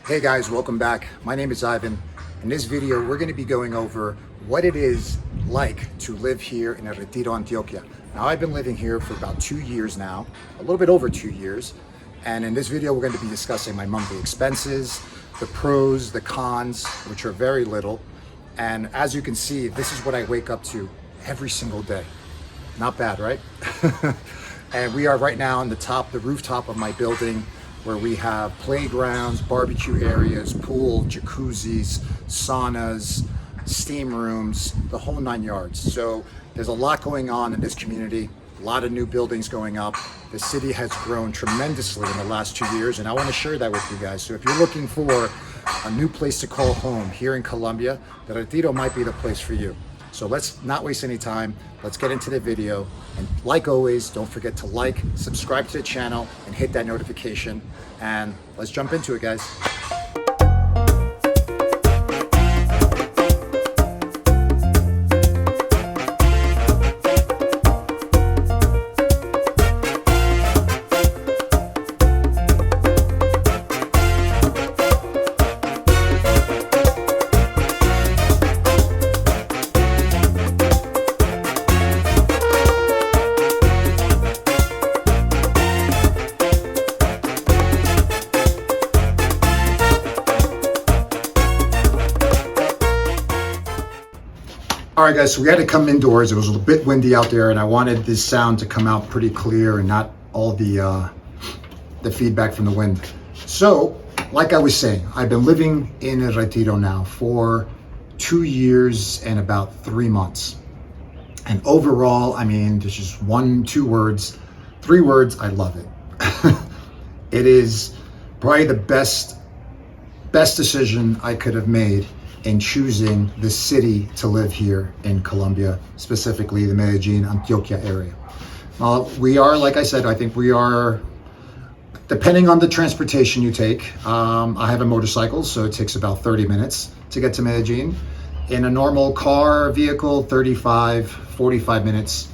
Hey guys, welcome back. My name is Ivan. In this video, we're going to be going over what it is like to live here in Retiro, Antioquia. Now, I've been living here for about 2 years now, a little bit over 2 years. And in this video, we're going to be discussing my monthly expenses, the pros, the cons, which are very little. And as you can see, this is what I wake up to every single day. Not bad, right? And we are right now on the rooftop of my building, where we have playgrounds, barbecue areas, pool, jacuzzis, saunas, steam rooms, the whole 9 yards. So there's a lot going on in this community, a lot of new buildings going up. The city has grown tremendously in the last 2 years, and I want to share that with you guys. So if you're looking for a new place to call home here in Colombia, the Retiro might be the place for you. So let's not waste any time. Let's get into the video. And like always, don't forget to like, subscribe to the channel, and hit that notification. And let's jump into it, guys. All right, guys, so we had to come indoors. It was a bit windy out there, and I wanted this sound to come out pretty clear and not all the feedback from the wind. So, like I was saying, I've been living in Retiro now for 2 years and about 3 months. And overall, I mean, there's just three words, I love it. It is probably the best decision I could have made in choosing the city to live here in Colombia, specifically the Medellín, Antioquia area. We are, like I said, I think we are, depending on the transportation you take, I have a motorcycle, so it takes about 30 minutes to get to Medellín. In a normal car vehicle, 45 minutes.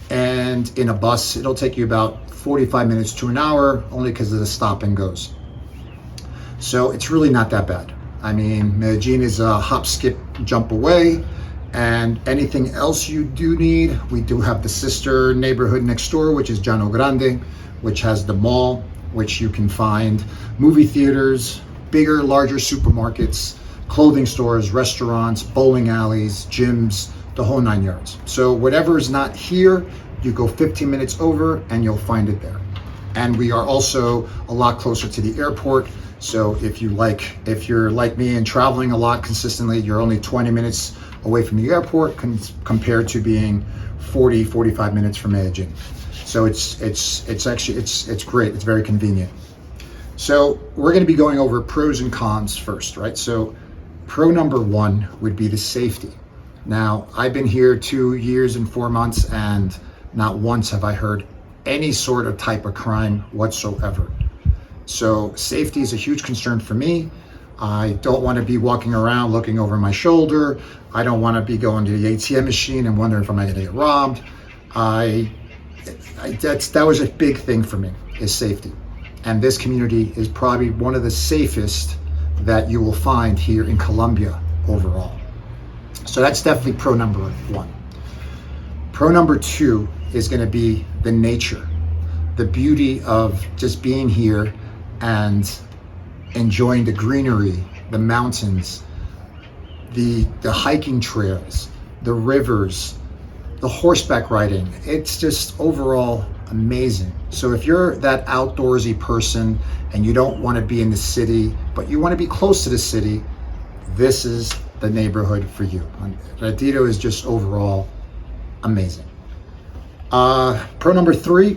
And in a bus, it'll take you about 45 minutes to an hour, only because of the stop and goes. So it's really not that bad. I mean, Medellín is a hop, skip, jump away, and anything else you do need, we do have the sister neighborhood next door, which is Llano Grande, which has the mall, which you can find movie theaters, bigger, larger supermarkets, clothing stores, restaurants, bowling alleys, gyms, the whole 9 yards. So whatever is not here, you go 15 minutes over and you'll find it there. And we are also a lot closer to the airport. So if you're like me and traveling a lot consistently, you're only 20 minutes away from the airport compared to being 45 minutes from Medellín. So it's great. It's very convenient. So we're going to be going over pros and cons first, right? So pro number one would be the safety. Now, I've been here 2 years and 4 months, and not once have I heard any sort of type of crime whatsoever. So safety is a huge concern for me. I don't want to be walking around looking over my shoulder. I don't want to be going to the ATM machine and wondering if I'm going to get robbed. That was a big thing for me, is safety. And this community is probably one of the safest that you will find here in Colombia overall. So that's definitely pro number one. Pro number two is going to be the nature, the beauty of just being here and enjoying the greenery, the mountains, the hiking trails, the rivers, the horseback riding. It's just overall amazing. So if you're that outdoorsy person and you don't want to be in the city, but you want to be close to the city, this is the neighborhood for you. Retiro is just overall amazing. Pro number three,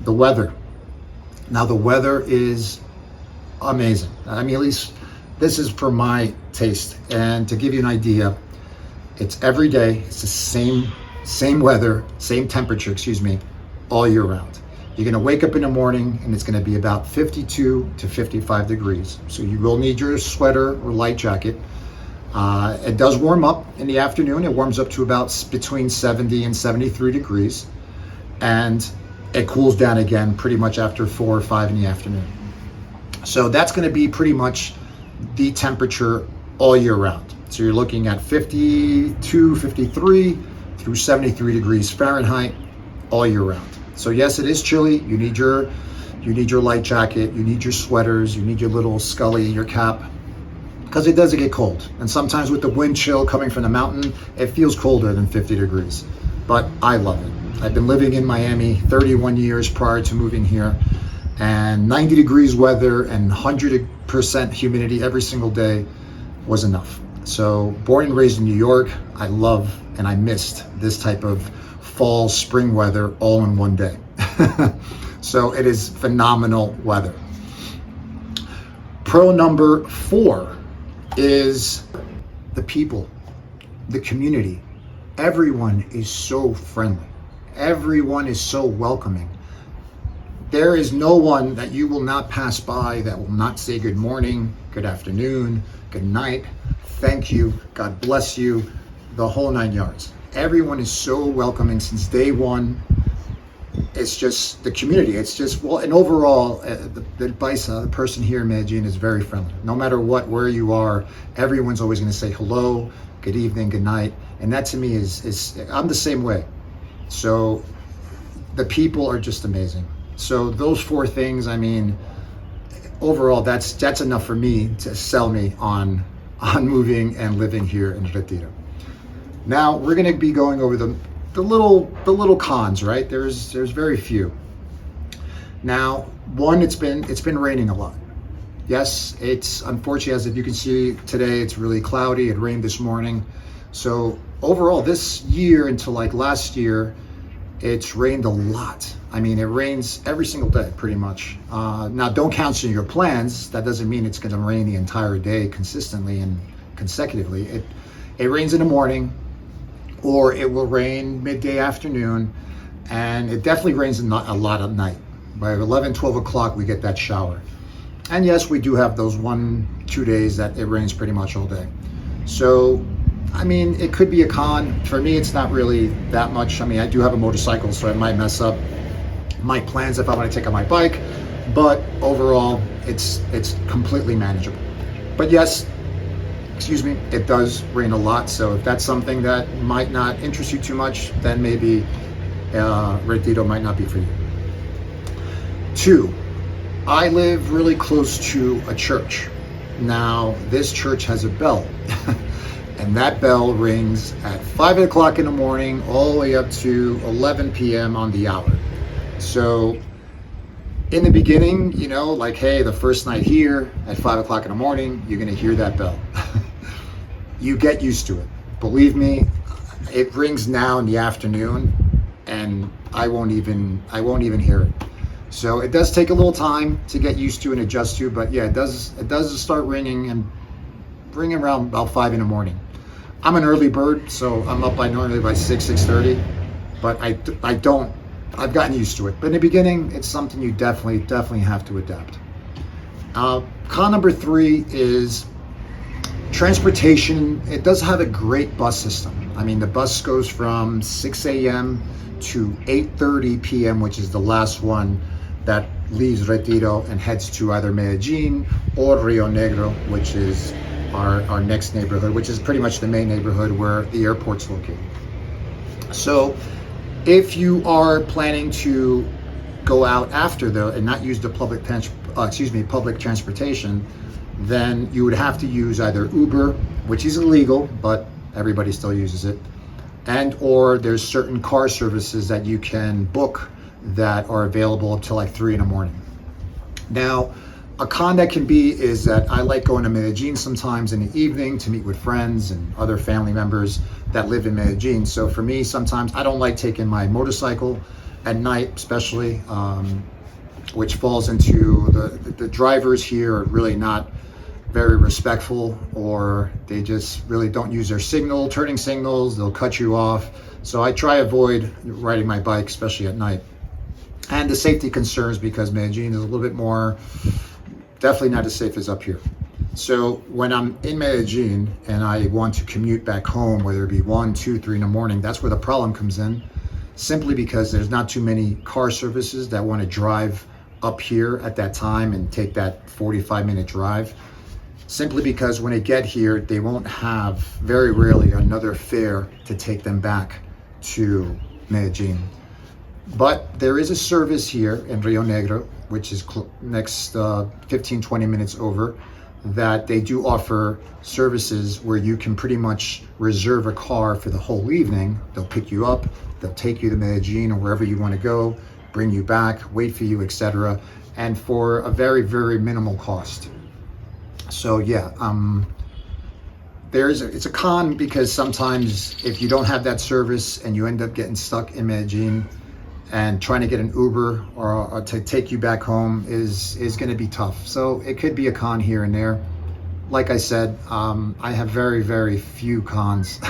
the weather. Now the weather is amazing. I mean, at least this is for my taste. And to give you an idea, it's every day, it's the same weather, same temperature, all year round. You're gonna wake up in the morning and it's gonna be about 52 to 55 degrees. So you will need your sweater or light jacket. It does warm up in the afternoon. It warms up to about between 70 and 73 degrees. And it cools down again pretty much after 4 or 5 in the afternoon. So that's going to be pretty much the temperature all year round. So you're looking at 52, 53 through 73 degrees Fahrenheit all year round. So yes, it is chilly. You need your light jacket, you need your sweaters, you need your little scully, your cap, because it does get cold. And sometimes with the wind chill coming from the mountain, it feels colder than 50 degrees. But I love it. I've been living in Miami 31 years prior to moving here, and 90 degrees weather and 100% humidity every single day was enough. So born and raised in New York, I love and I missed this type of fall, spring weather all in one day. So it is phenomenal weather. Pro number 4 is the people, the community. Everyone is so friendly. Everyone is so welcoming. There is no one that you will not pass by that will not say good morning, good afternoon, good night, thank you, God bless you, the whole 9 yards. Everyone is so welcoming since day one. It's just the community. It's just, well, and overall, the Paisa, the person here in Medellín, is very friendly. No matter where you are, everyone's always going to say hello, good evening, good night. And that to me is I'm the same way. So the people are just amazing. So those 4 things, I mean, overall, that's enough for me to sell me on moving and living here in Retiro. Now we're going to be going over the little cons, right? There's very few. Now, one, it's been raining a lot. Yes, it's unfortunately, as if you can see today, it's really cloudy. It rained this morning. So overall, this year until like last year, it's rained a lot. I mean, it rains every single day, pretty much. Now, don't cancel your plans. That doesn't mean it's going to rain the entire day consistently and consecutively. It rains in the morning, or it will rain midday afternoon, and it definitely rains a lot at night. By 11, 12 o'clock, we get that shower. And yes, we do have those 1-2 days that it rains pretty much all day. So, I mean, it could be a con. For me, it's not really that much. I mean, I do have a motorcycle, so I might mess up my plans if I want to take on my bike, but overall, it's completely manageable. But yes, it does rain a lot. So if that's something that might not interest you too much, then maybe Retiro might not be for you. 2, I live really close to a church. Now, this church has a bell, and that bell rings at 5 o'clock in the morning all the way up to 11 p.m. on the hour. So in the beginning, like, hey, the first night here at 5 o'clock in the morning, you're going to hear that bell. You get used to it. Believe me, it rings now in the afternoon, and I won't even hear it. So it does take a little time to get used to and adjust to, but yeah, it does start ringing around about 5 in the morning. I'm an early bird, so I'm up normally by 6:30, but I've gotten used to it. But in the beginning, it's something you definitely have to adapt. Con number 3 is transportation. It does have a great bus system. I mean, the bus goes from 6 a.m. to 8:30 p.m., which is the last one that leaves Retiro and heads to either Medellín or Rio Negro, which is our next neighborhood, which is pretty much the main neighborhood where the airport's located. So if you are planning to go out after and not use the public transportation, then you would have to use either Uber, which is illegal, but everybody still uses it, or there's certain car services that you can book that are available up till like 3 in the morning. Now, a con that can be is that I like going to Medellín sometimes in the evening to meet with friends and other family members that live in Medellín. So for me, sometimes I don't like taking my motorcycle at night, especially, which falls into the drivers here are really not very respectful, or they just really don't use their turning signals. They'll cut you off. So I try to avoid riding my bike, especially at night. And the safety concerns, because Medellín is a little bit more, definitely not as safe as up here. So when I'm in Medellín and I want to commute back home, whether it be 1, 2, 3 in the morning, that's where the problem comes in, simply because there's not too many car services that want to drive up here at that time and take that 45-minute drive. simply because when they get here, they won't have, very rarely, another fare to take them back to Medellín. But there is a service here in Rio Negro, which is next 15-20 minutes over, that they do offer services where you can pretty much reserve a car for the whole evening. They'll pick you up, they'll take you to Medellín or wherever you want to go, bring you back, wait for you, etc., and for a very, very minimal cost. So yeah, it's a con, because sometimes if you don't have that service and you end up getting stuck in Medellín, and trying to get an Uber or to take you back home is going to be tough. So it could be a con here and there. Like I said, I have very, very few cons,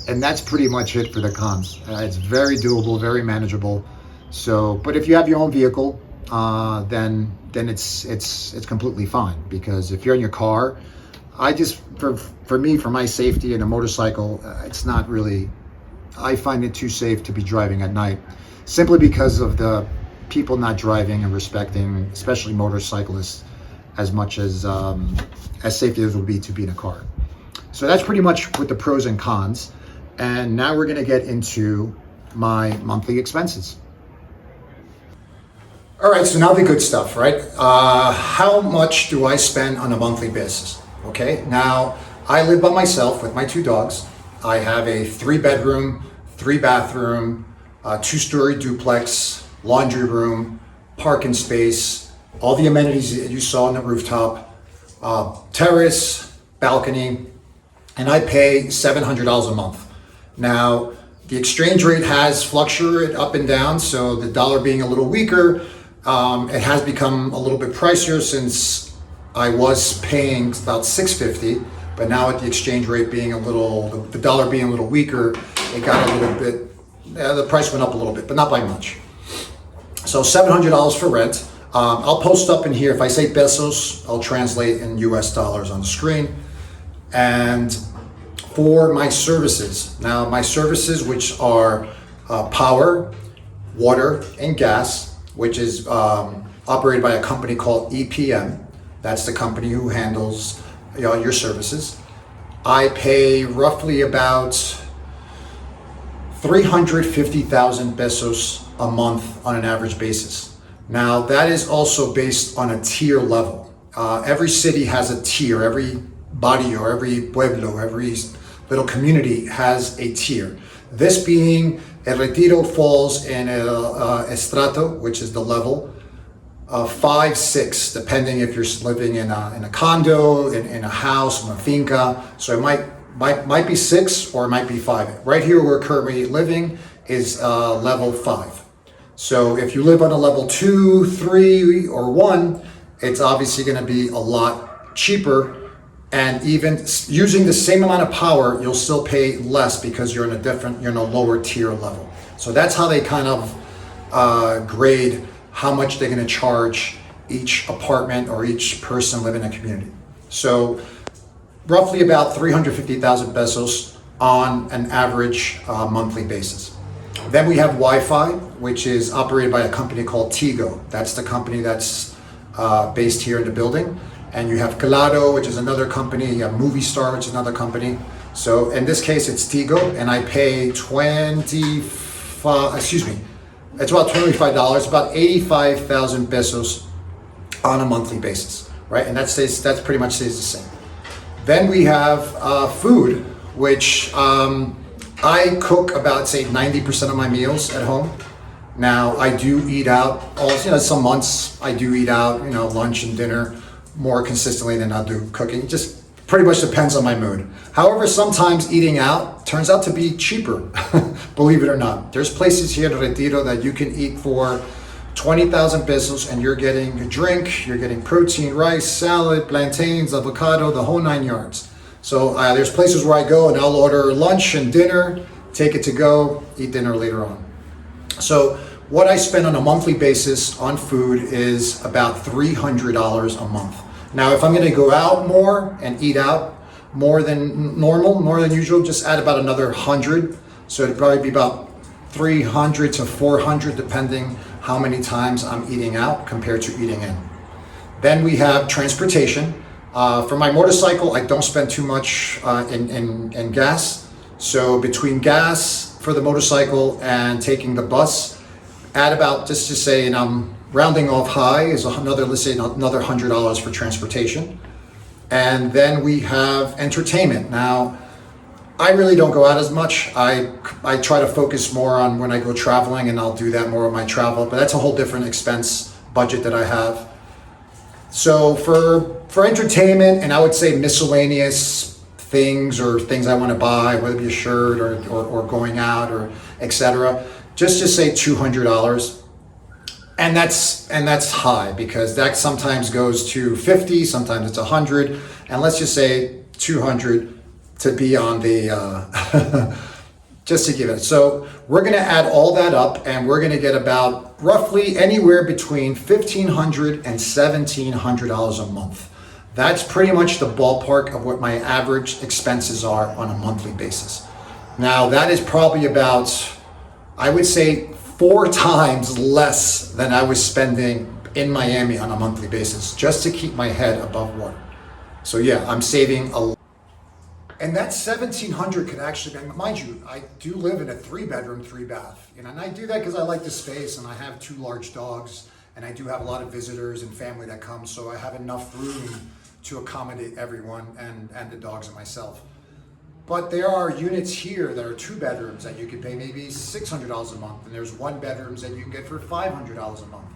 and that's pretty much it for the cons. It's very doable, very manageable. So, but if you have your own vehicle, then it's completely fine, because if you're in your car, for me, for my safety and a motorcycle, it's not really, I find it too safe to be driving at night, simply because of the people not driving and respecting, especially motorcyclists, as much as safety as would be to be in a car. So that's pretty much with the pros and cons. And now we're going to get into my monthly expenses. All right, so now the good stuff, right? How much do I spend on a monthly basis? Okay, now I live by myself with my 2 dogs. I have a 3-bedroom, 3-bathroom, 2-story duplex, laundry room, parking space, all the amenities that you saw on the rooftop, terrace, balcony, and I pay $700 a month. Now, the exchange rate has fluctuated up and down, so the dollar being a little weaker, it has become a little bit pricier, since I was paying about $650, but now with the exchange rate being the dollar being a little weaker, it got a little bit, the price went up a little bit, but not by much. So $700 for rent. I'll post up in here, if I say pesos, I'll translate in US dollars on the screen. And for my services, now my services, which are power, water, and gas, which is operated by a company called EPM. That's the company who handles your services. I pay roughly about 350,000 pesos a month on an average basis. Now, that is also based on a tier level. Every city has a tier, every barrio, every pueblo, every little community has a tier. This being, El Retiro falls in estrato, which is the level, 5, 6, depending if you're living in a condo, in a house, in a finca. So it might be 6 or it might be 5. Right here where we're currently living is level 5. So if you live on a level 2, 3, or 1, it's obviously going to be a lot cheaper. And even using the same amount of power, you'll still pay less because you're in a lower tier level. So that's how they kind of grade how much they're going to charge each apartment or each person living in a community. So roughly about 350,000 pesos on an average monthly basis. Then we have Wi-Fi, which is operated by a company called Tigo. That's the company that's based here in the building. And you have Claro, which is another company. You have Movie Star, which is another company. So in this case, it's Tigo, and I pay it's about $25, about 85,000 pesos on a monthly basis, right? And that pretty much stays the same. Then we have food, which I cook about, say, 90% of my meals at home. Now, I do eat out, some months I do eat out, lunch and dinner more consistently than I'll do cooking. It just pretty much depends on my mood. However, sometimes eating out turns out to be cheaper, believe it or not. There's places here in Retiro that you can eat for 20,000 pesos and you're getting a drink, you're getting protein, rice, salad, plantains, avocado, the whole 9 yards. So there's places where I go and I'll order lunch and dinner, take it to go, eat dinner later on. So what I spend on a monthly basis on food is about $300 a month. Now, if I'm going to go out more and eat out more than normal, more than usual, just add about another 100. So it'd probably be about 300 to 400, depending how many times I'm eating out compared to eating in. Then we have transportation. For my motorcycle, I don't spend too much in gas. So between gas for the motorcycle and taking the bus, add about, just to say, and I'm rounding off high, is another, let's say, another $100 for transportation. And then we have entertainment. Now, I really don't go out as much. I try to focus more on when I go traveling, and I'll do that more of my travel, but that's a whole different expense budget that I have. So for entertainment, and I would say miscellaneous things or things I want to buy, whether it be a shirt or going out or etc., just to say $200. And that's high, because that sometimes goes to 50, sometimes it's 100, and let's just say 200 to be on the just to give it. So we're going to add all that up, and we're going to get about roughly anywhere between $1,500 and $1,700 a month. That's pretty much the ballpark of what my average expenses are on a monthly basis. Now that is probably about, I would say, 4 times less than I was spending in Miami on a monthly basis, just to keep my head above water. So yeah, I'm saving a lot. And that $1,700 could actually be, mind you, I do live in a 3-bedroom, 3-bath. And I do that because I like the space, and I have 2 large dogs, and I do have a lot of visitors and family that come, so I have enough room to accommodate everyone and the dogs and myself. But there are units here that are 2 bedrooms that you could pay maybe $600 a month, and there's 1 bedrooms that you can get for $500 a month.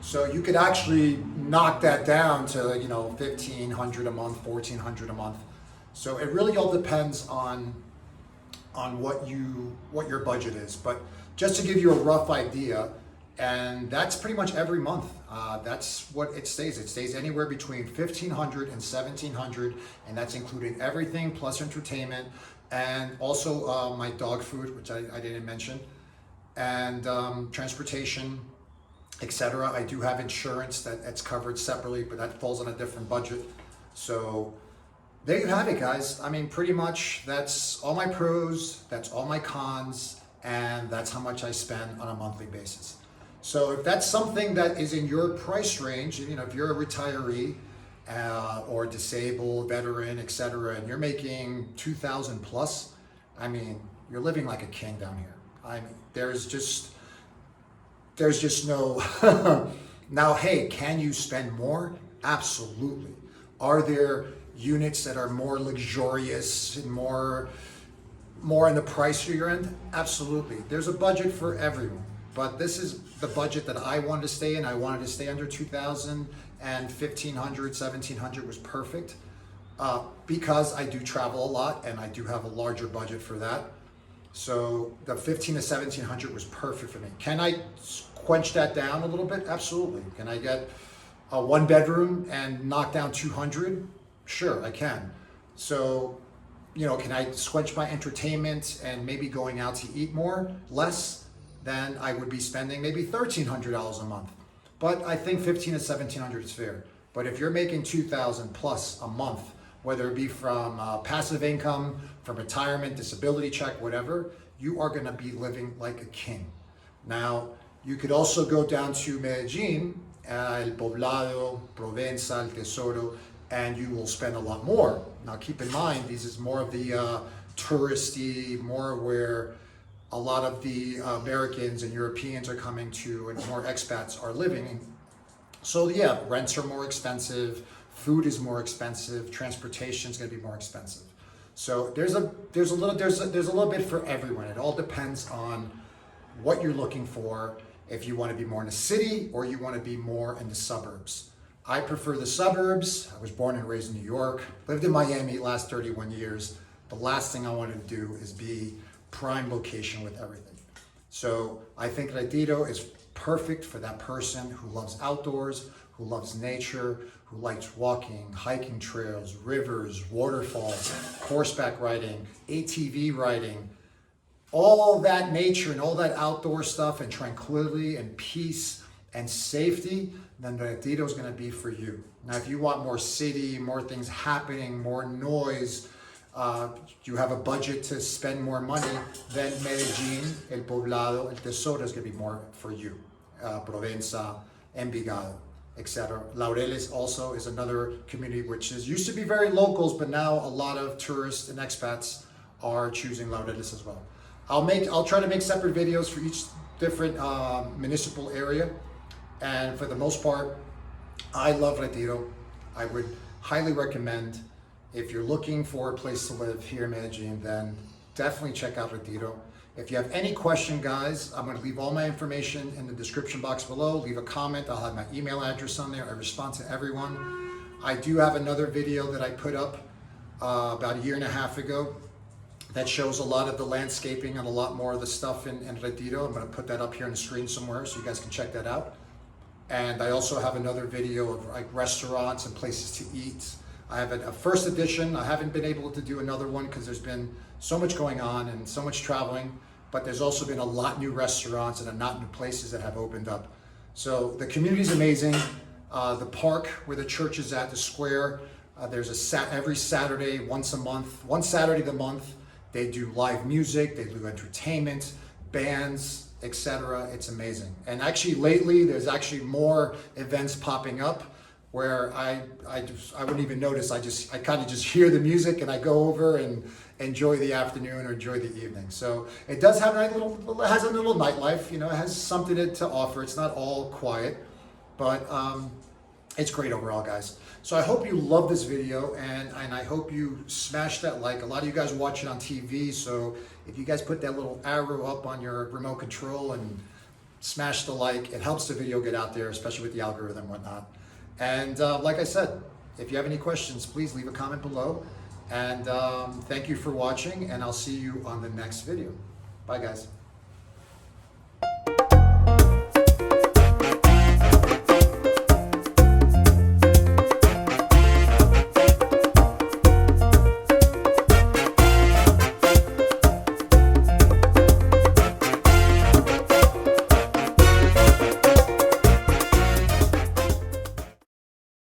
So you could actually knock that down to, $1,500 a month, $1,400 a month. So it really all depends on what your budget is. But just to give you a rough idea, and that's pretty much every month. That's what it stays. It stays anywhere between $1,500 and $1,700, and that's including everything plus entertainment, and also my dog food, which I didn't mention, and transportation, etc. I do have insurance that's covered separately, but that falls on a different budget. So there you have it, guys. I mean, pretty much that's all my pros, that's all my cons, and that's how much I spend on a monthly basis. So if that's something that is in your price range, if you're a retiree or disabled, veteran, etc., and you're making 2,000 plus, I mean, you're living like a king down here. I mean, there's just no. Now, hey, can you spend more? Absolutely. Are there units that are more luxurious and more in the price for your end? Absolutely. There's a budget for everyone, but this is the budget that I wanted to stay in. I wanted to stay under 2,000, and 1,500, 1,700 was perfect because I do travel a lot and I do have a larger budget for that. So the 1,500 to 1,700 was perfect for me. Can I quench that down a little bit? Absolutely. Can I get a 1-bedroom and knock down 200? Sure, I can. So, can I squelch my entertainment and maybe going out to eat less than I would be spending maybe $1,300 a month? But I think 1,500 to 1,700 is fair. But if you're making 2,000 plus a month, whether it be from passive income, from retirement, disability check, whatever, you are going to be living like a king. Now, you could also go down to Medellín, El Poblado, Provenza, El Tesoro, and you will spend a lot more. Now keep in mind, this is more of the touristy, more where a lot of the Americans and Europeans are coming to, and more expats are living. So yeah, rents are more expensive, food is more expensive, transportation is going to be more expensive. So there's a little bit for everyone. It all depends on what you're looking for. If you want to be more in the city or you want to be more in the suburbs. I prefer the suburbs. I was born and raised in New York, lived in Miami last 31 years. The last thing I wanted to do is be prime location with everything. So I think Retiro is perfect for that person who loves outdoors, who loves nature, who likes walking, hiking trails, rivers, waterfalls, horseback riding, ATV riding, all that nature and all that outdoor stuff and tranquility and peace and safety, then Retiro is going to be for you. Now, if you want more city, more things happening, more noise, you have a budget to spend more money, then Medellín, El Poblado, El Tesoro is going to be more for you. Provenza, Envigado, etc. Laureles also is another community which is used to be very locals, but now a lot of tourists and expats are choosing Laureles as well. I'll try to make separate videos for each different municipal area, and for the most part, I love Retiro. I would highly recommend, if you're looking for a place to live here in Medellín, then definitely check out Retiro. If you have any question, guys, I'm going to leave all my information in the description box below. Leave a comment. I'll have my email address on there. I respond to everyone. I do have another video that I put up about a year and a half ago that shows a lot of the landscaping and a lot more of the stuff in Retiro. I'm going to put that up here on the screen somewhere so you guys can check that out. And I also have another video of like restaurants and places to eat. I have a first edition. I haven't been able to do another one because there's been so much going on and so much traveling, but there's also been a lot new restaurants and a lot new places that have opened up. So the community is amazing. The park where the church is at, the square, there's every Saturday, once a month, one Saturday of the month, they do live music, they do entertainment, bands, etc. It's amazing. And actually lately, there's actually more events popping up where I wouldn't even notice. I kind of just hear the music and I go over and enjoy the afternoon or enjoy the evening. So it does have it has a little nightlife, you know, it has something to offer. It's not all quiet, but it's great overall, guys. So I hope you love this video, and I hope you smash that like. A lot of you guys watch it on TV, so if you guys put that little arrow up on your remote control and smash the like, it helps the video get out there, especially with the algorithm and whatnot. And like I said, if you have any questions, please leave a comment below. And thank you for watching, and I'll see you on the next video. Bye, guys.